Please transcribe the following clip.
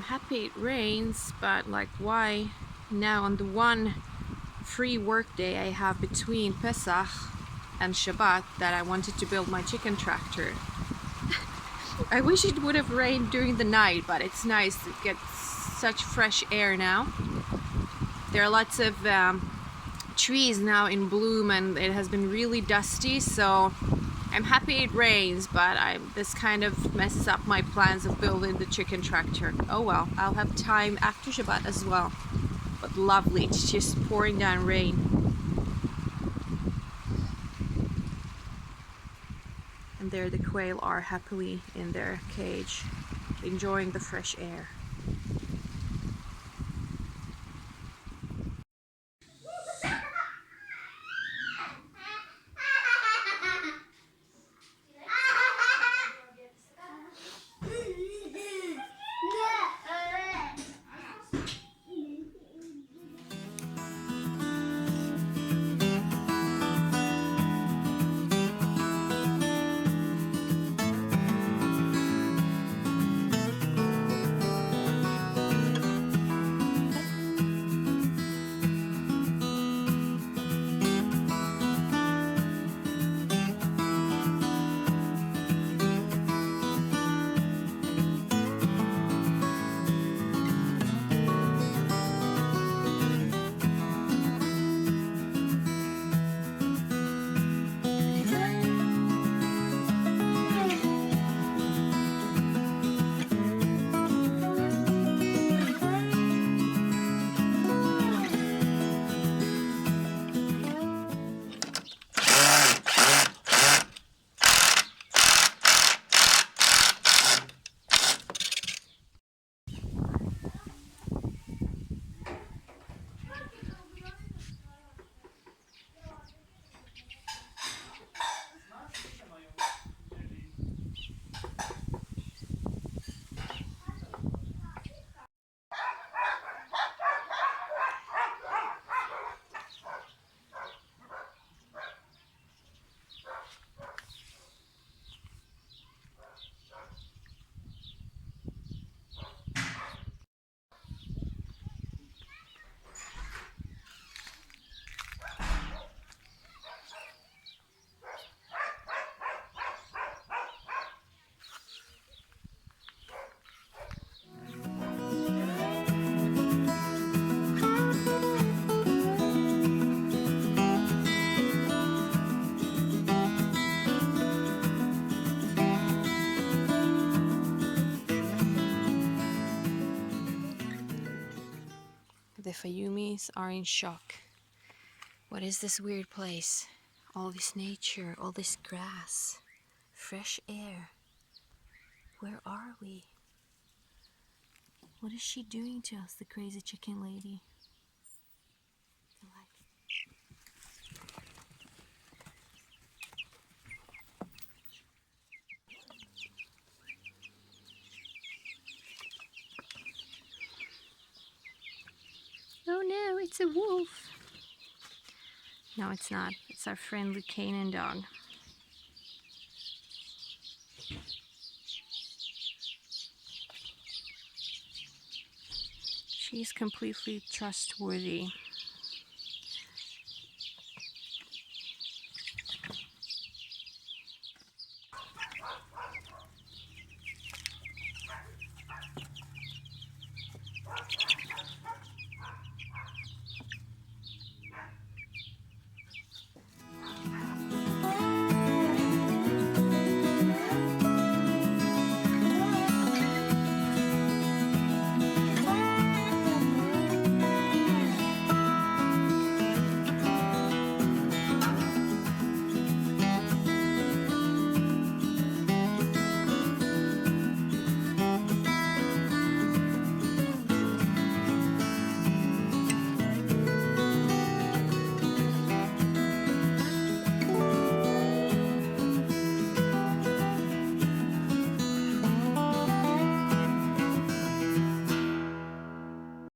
I'm happy it rains, but like why now on the one free work day I have between Pesach and Shabbat that I wanted to build my chicken tractor. I wish it would have rained during the night, but it's nice to get such fresh air now. There are lots of trees now in bloom and it has been really dusty, so I'm happy it rains, but this kind of messes up my plans of building the chicken tractor. Oh well, I'll have time after Shabbat as well. But lovely, it's just pouring down rain. And there the quail are happily in their cage, enjoying the fresh air. The Fayumis are in shock. What is this weird place? All this nature, all this grass, fresh air. Where are we? What is she doing to us, the crazy chicken lady? Oh no, it's a wolf. No, it's not. It's our friendly Canaan dog. She's completely trustworthy.